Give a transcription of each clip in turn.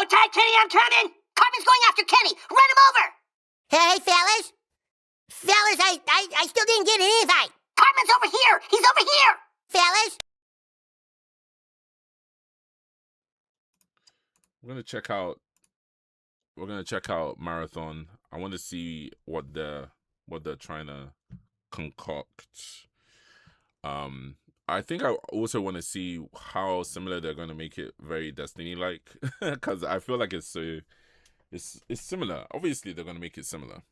tag, Kenny, I'm coming! Cartman's going after Kenny! Run him over! Hey, fellas! Fellas, I still didn't get an invite! Cartman's over here! He's over here! Fellas? We're gonna check out Marathon. I want to see what they're trying to concoct. I think I also want to see how similar they're going to make it very Destiny-like, because I feel like it's similar. Obviously, they're going to make it similar.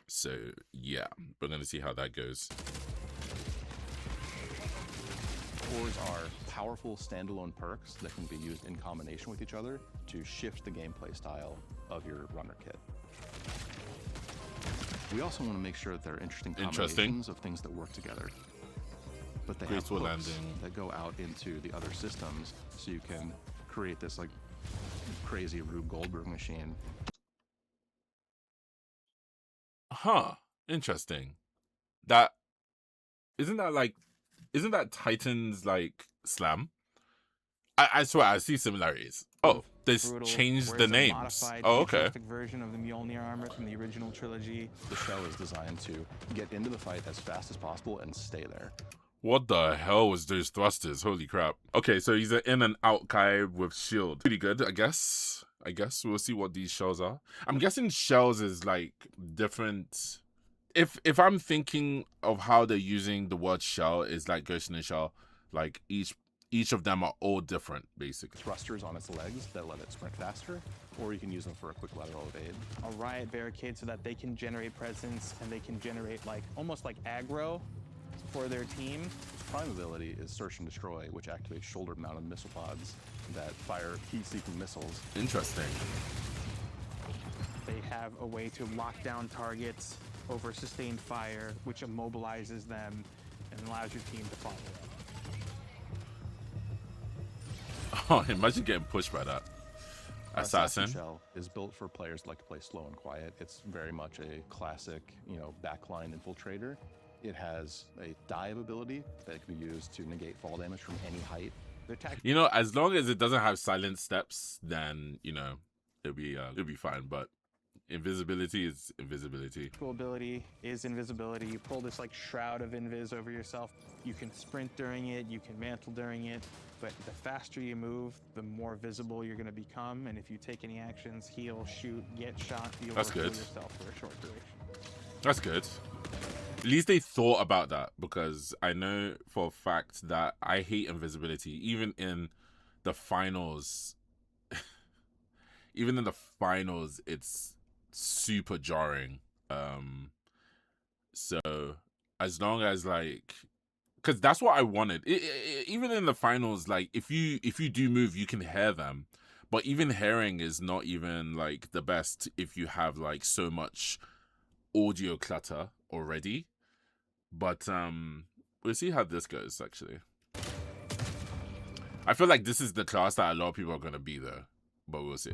So yeah, we're going to see how that goes. Cores are powerful standalone perks that can be used in combination with each other to shift the gameplay style of your runner kit. We also want to make sure that there are interesting combinations of things that work together. But they have hooks that go out into the other systems, so you can create this like crazy Rube Goldberg machine. Huh. Interesting. Isn't that Titan's like slam? I swear I see similarities. Oh, they changed the names. Oh, okay. Version of the Mjolnir armor from the original trilogy. The shell is designed to get into the fight as fast as possible and stay there. What the hell was those thrusters? Holy crap. Okay, so he's an in and out guy with shield. Pretty good, I guess. We'll see what these shells are. I'm guessing shells is like different. If I'm thinking of how they're using the word shell is like Ghost in the Shell, like each of them are all different, basically. Thrusters on its legs that let it sprint faster, or you can use them for a quick lateral evade. A riot barricade so that they can generate presence and they can generate like almost like aggro for their team. Prime ability is Search and Destroy, which activates shoulder-mounted missile pods that fire heat-seeking missiles. Interesting. They have a way to lock down targets over sustained fire, which immobilizes them and allows your team to follow up. Oh, imagine getting pushed by that. Assassin Shell is built for players that like to play slow and quiet. It's very much a classic, backline infiltrator. It has a dive ability that can be used to negate fall damage from any height. As long as it doesn't have silent steps, then it'll be fine. But invisibility is invisibility. Cool ability is invisibility. You pull this like shroud of invis over yourself. You can sprint during it, you can mantle during it, but the faster you move, the more visible you're going to become. And if you take any actions, heal, shoot, get shot, you'll work through yourself for a short duration. That's good. At least they thought about that, because I know for a fact that I hate invisibility. Even in the finals, it's super jarring. So as long as because that's what I wanted. Even in the finals, if you do move, you can hear them, but even hearing is not even the best if you have so much audio clutter already. But we'll see how this goes. Actually, I feel like this is the class that a lot of people are gonna be though, but we'll see.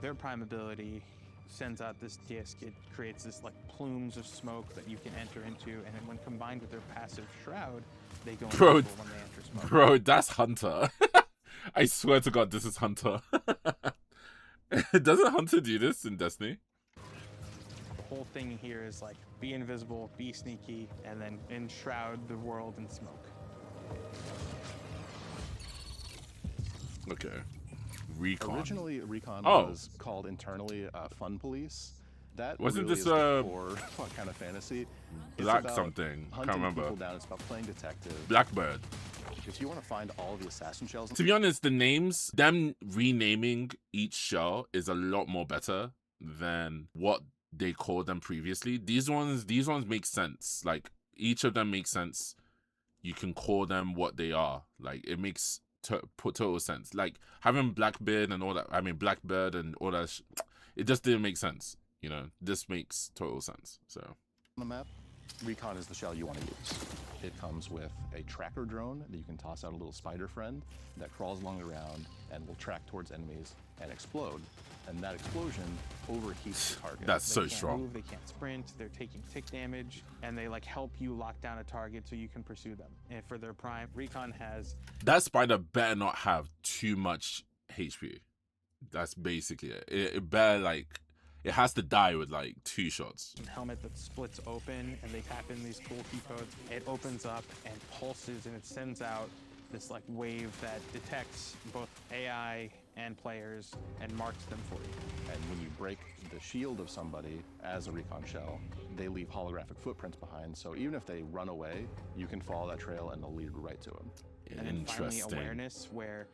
Their prime ability sends out this disc. It creates this plumes of smoke that you can enter into, and then when combined with their passive shroud, they go invisible when they enter smoke. Bro, that's Hunter. I swear to God, this is Hunter. Doesn't Hunter do this in Destiny? The whole thing here is be invisible, be sneaky, and then enshroud the world in smoke. Okay. Recon. Originally, Recon was called internally Fun Police. That wasn't really this is the core kind of fantasy. Black something? Can't remember. People down. It's about playing detective. Blackbird. If you want to find all the assassin shells, to be honest, the names, them renaming each shell is a lot more better than what they called them previously. These ones make sense. Each of them makes sense. You can call them what they are. It makes total sense. Having Blackbeard and all that. I mean, Blackbird and all that. It just didn't make sense. This makes total sense. So on the map, Recon is the shell you want to use. It comes with a tracker drone that you can toss out a little spider friend that crawls along the ground and will track towards enemies and explode. And that explosion overheats the target. That's so strong. Move, they can't sprint, they're taking tick damage, and they help you lock down a target so you can pursue them. And for their prime, Recon has... That spider better not have too much HP. That's basically it. It better like it has to die with like 2 shots. Helmet that splits open and they tap in these tool key codes. It opens up and pulses and it sends out this like wave that detects both AI and players and marks them for you. And when you break the shield of somebody as a recon shell, they leave holographic footprints behind. So even if they run away, you can follow that trail and they'll lead right to them. And then finally awareness, where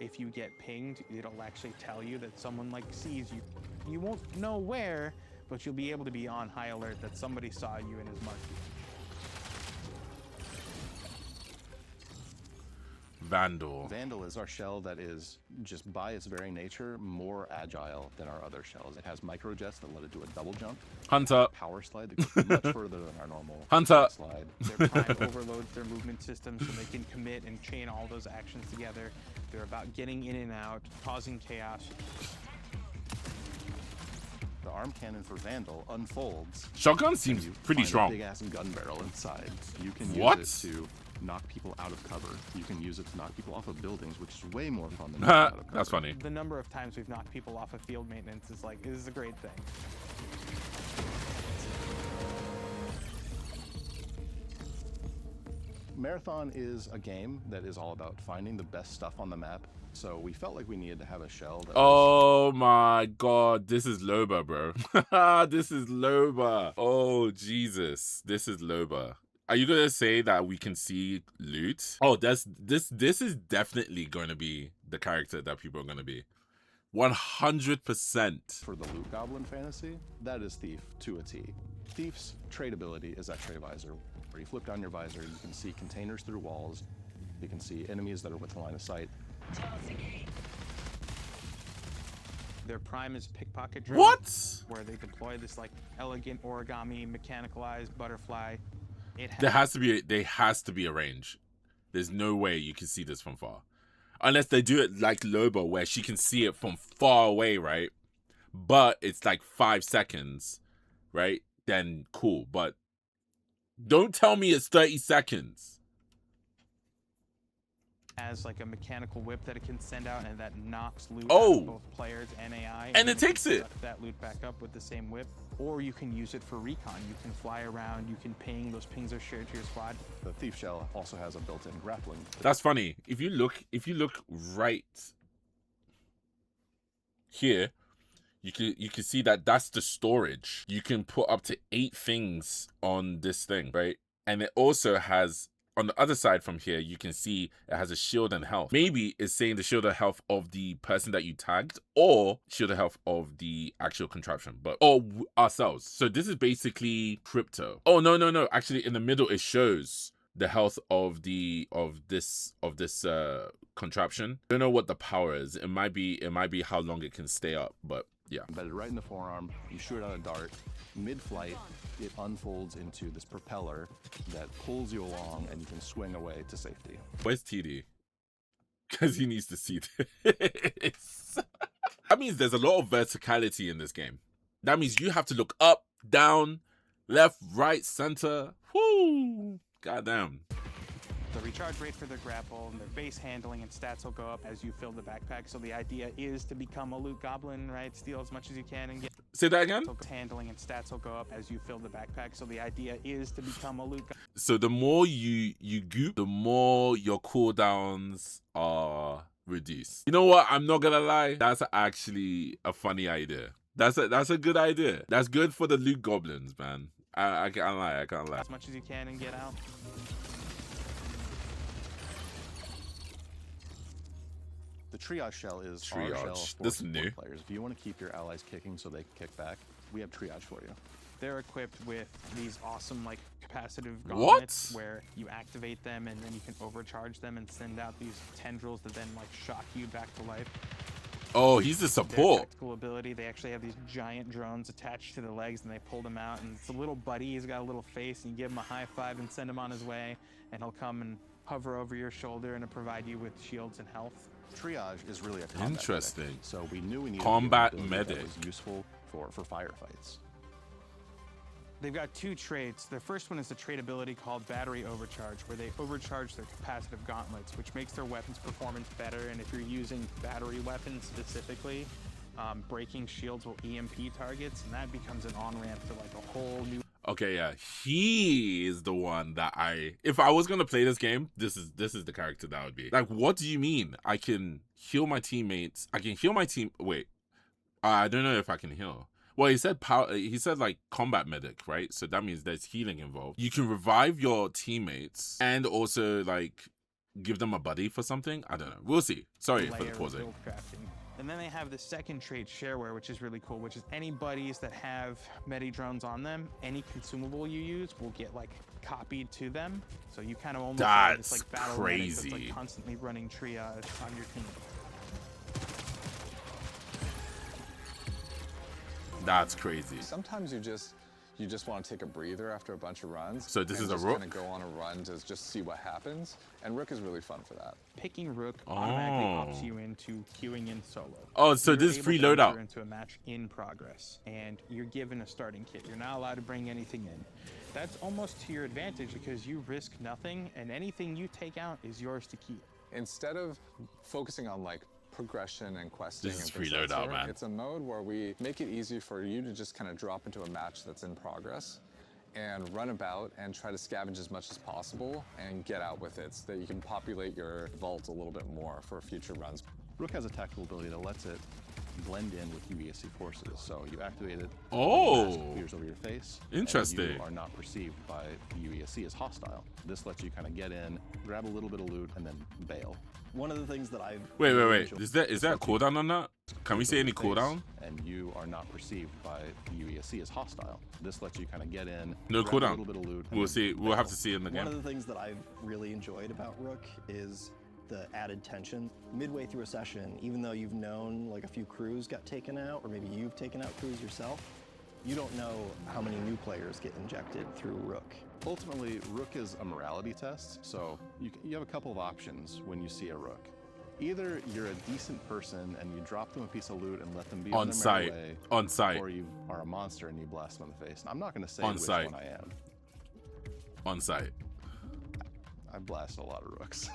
if you get pinged, it'll actually tell you that someone like sees you. You won't know where, but you'll be able to be on high alert that somebody saw you and has marked you. Vandal. Vandal is our shell that is, just by its very nature, more agile than our other shells. It has micro jets that let it do a double jump. Hunter. Power slide that goes much further than our normal Hunter. slide. Their prime overloads their movement system so they can commit and chain all those actions together. They're about getting in and out, causing chaos. The arm cannon for Vandal unfolds. Shotgun seems pretty strong. Big ass gun barrel inside. You can What? use it to knock people out of cover. You can use it to knock people off of buildings, which is way more fun than knocking out of cover. That's funny. The number of times we've knocked people off of field maintenance is like, this is a great thing. Marathon is a game that is all about finding the best stuff on the map. So we felt like we needed to have a shell that Oh my god, this is Loba, bro. This is Loba. Oh Jesus, this is Loba. Are you gonna say that we can see loot? Oh, this is definitely going to be the character that people are gonna be. 100%. for the loot goblin fantasy, that is Thief to a T. Thief's trade ability is that tray visor, where you flip down your visor, you can see containers through walls, you can see enemies that are within line of sight. Their prime is pickpocket drone. What? Where they deploy this like elegant origami mechanicalized butterfly. There has to be a range. There's no way you can see this from far. Unless they do it like Loba, where she can see it from far away, right? But it's like 5 seconds, right? Then cool. But don't tell me it's 30 seconds. Has like a mechanical whip that it can send out and that knocks loot out Oh. of both players and AI. And you it can takes it. suck that loot back up with the same whip. Or you can use it for recon. You can fly around, you can ping, those pings are shared to your squad. The Thief shell also has a built-in grappling. That's funny. If you look right here, you can see that that's the storage. You can put up to 8 things on this thing, right? And it also has, on the other side from here, you can see it has a shield and health. Maybe it's saying the shield and health of the person that you tagged, or shield and health of the actual contraption, or ourselves. So this is basically crypto. Oh no! Actually, in the middle it shows the health of this contraption. Don't know what the power is. It might be how long it can stay up, but yeah. Embedded right in the forearm, you shoot out a dart. Mid-flight, it unfolds into this propeller that pulls you along and you can swing away to safety. Where's TD? Because he needs to see this. That means there's a lot of verticality in this game. That means you have to look up, down, left, right, center. Whoo! Goddamn. The recharge rate for their grapple and their base handling and stats will go up as you fill the backpack. So the idea is to become a loot goblin, right? Steal as much as you can and get... Say that again? Handling and stats will go up as you fill the backpack. So the idea is to become a loot goblin. So the more you goop, the more your cooldowns are reduced. You know what? I'm not gonna lie. That's actually a funny idea. That's a good idea. That's good for the loot goblins, man. I can't lie. As much as you can and get out. The Triage shell is Triage. our shell for This is support new. players. If you want to keep your allies kicking so they can kick back, we have Triage for you. They're equipped with these awesome like capacitive What? gauntlets where you activate them and then you can overcharge them and send out these tendrils that then like shock you back to life. Oh, he's the Their support. tactical ability, they actually have these giant drones attached to the legs and they pull them out and it's a little buddy, he's got a little face and you give him a high five and send him on his way and he'll come and hover over your shoulder and provide you with shields and health. Triage is really a combat Interesting. medic, so we knew we needed Combat an ability that medic. was useful for firefights. They've got two traits. The first one is a trait ability called Battery Overcharge, where they overcharge their capacitive gauntlets, which makes their weapons performance better. And if you're using battery weapons specifically, breaking shields will EMP targets, and that becomes an on-ramp to like a whole new... Okay, yeah, he is the one that if I was gonna play this game, this is the character that would be. Like, what do you mean? I can heal my teammates. I can heal my team. Wait, I don't know if I can heal. Well, he said power. He said like combat medic, right? So that means there's healing involved. You can revive your teammates and also like give them a buddy for something. I don't know. We'll see. Sorry for the pausing. And then they have the second trait, Shareware, which is really cool, which is any buddies that have medi drones on them, any consumable you use will get like copied to them. So you kind of almost have this like battle crazy. that's like constantly running triage on your team. That's crazy. Sometimes you just want to take a breather after a bunch of runs. So this is a just Rook? kind of go on a run to just see what happens. And Rook is really fun for that. Picking Rook automatically opts you into queuing in solo. Oh, so You're this is able free to enter loadout. into a match in progress, and you're given a starting kit. You're not allowed to bring anything in. That's almost to your advantage because you risk nothing, and anything you take out is yours to keep. Instead of focusing on like progression and questing, This is and free things of that loadout, sort, man. it's a mode where we make it easy for you to just kind of drop into a match that's in progress and run about and try to scavenge as much as possible and get out with it so that you can populate your vault a little bit more for future runs. Rook has a tactical ability that lets it blend in with UESC forces. So you activate it, mask appears over your face. Interesting. And you are not perceived by UESC as hostile. This lets you kind of get in, grab a little bit of loot, and then bail. One of the things that I've Wait. Is there a cooldown on that? Can we see any cooldown? And you are not perceived by UESC as hostile. This lets you kind of get in, No grab cooldown. a little bit of loot. and We'll then see. We'll bail. have to see in the One game. of the things that I've really enjoyed about Rook is the added tension. Midway through a session, even though you've known like a few crews got taken out, or maybe you've taken out crews yourself, you don't know how many new players get injected through Rook. Ultimately, Rook is a morality test, so you have a couple of options when you see a Rook. Either you're a decent person and you drop them a piece of loot and let them be On on their site. merry way, On site. or you are a monster and you blast them in the face. And I'm not going to say On which site. one I am. On site. I blast a lot of Rooks.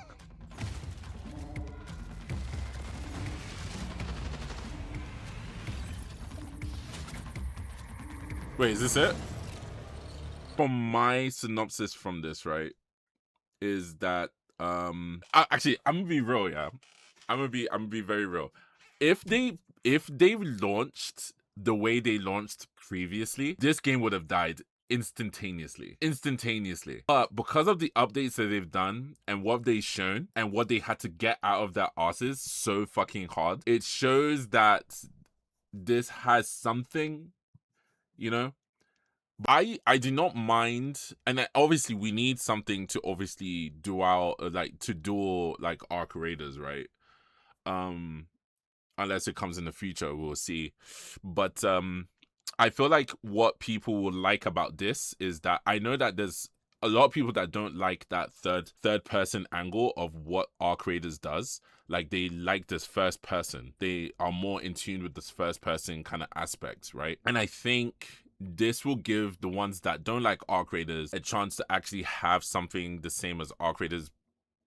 Wait, is this it? From my synopsis from this, right, is that actually I'm gonna be real, yeah. I'm gonna be very real. If they launched the way they launched previously, this game would have died instantaneously. But because of the updates that they've done and what they've shown and what they had to get out of their asses so fucking hard, it shows that this has something, you know. I do not mind, and obviously we need something to obviously do our to duel like Arc Raiders, right? Unless it comes in the future, we'll see. But I feel like what people will like about this is that I know that there's a lot of people that don't like that third person angle of what Arc Raiders does. Like, they like this first person. They are more in tune with this first person kind of aspect, right? And I think this will give the ones that don't like Arc Raiders a chance to actually have something the same as Arc Raiders,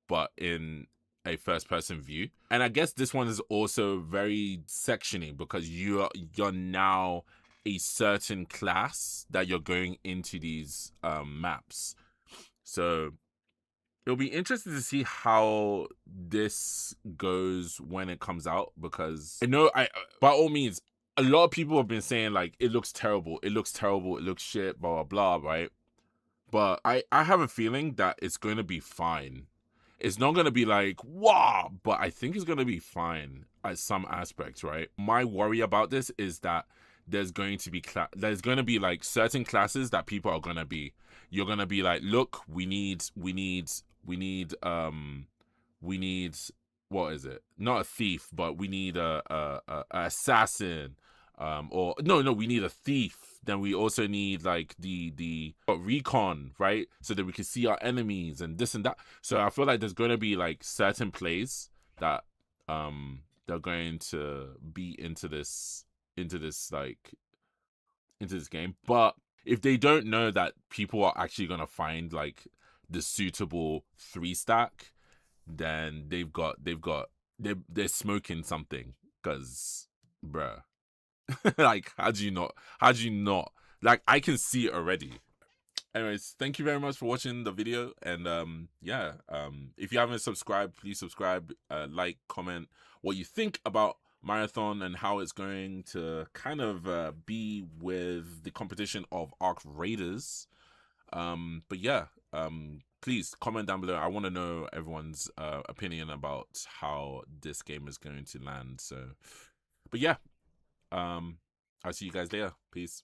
but in a first person view. And I guess this one is also very sectioning because you're now a certain class that you're going into these maps. So it'll be interesting to see how this goes when it comes out, because I know by all means, a lot of people have been saying like it looks terrible, it looks shit, blah blah blah, right? But I have a feeling that it's going to be fine. It's not going to be like wow, but I think it's going to be fine at some aspects, right? My worry about this is that there's going to be like certain classes that people are going to be, you're going to be like, look, we need what is it? Not a thief, but we need a assassin. Or no, we need a thief. Then we also need like the Recon, right? So that we can see our enemies and this and that. So I feel like there's going to be like certain plays that they're going to be into this game. But if they don't know that people are actually gonna find like the suitable 3-stack, then they're smoking something. Cause bruh, like how do you not, like I can see it already. Anyways, thank you very much for watching the video, and yeah, if you haven't subscribed, please subscribe, like, comment what you think about Marathon and how it's going to kind of be with the competition of Arc Raiders. But yeah, please comment down below. I want to know everyone's opinion about how this game is going to land. So, but yeah, I'll see you guys later. Peace.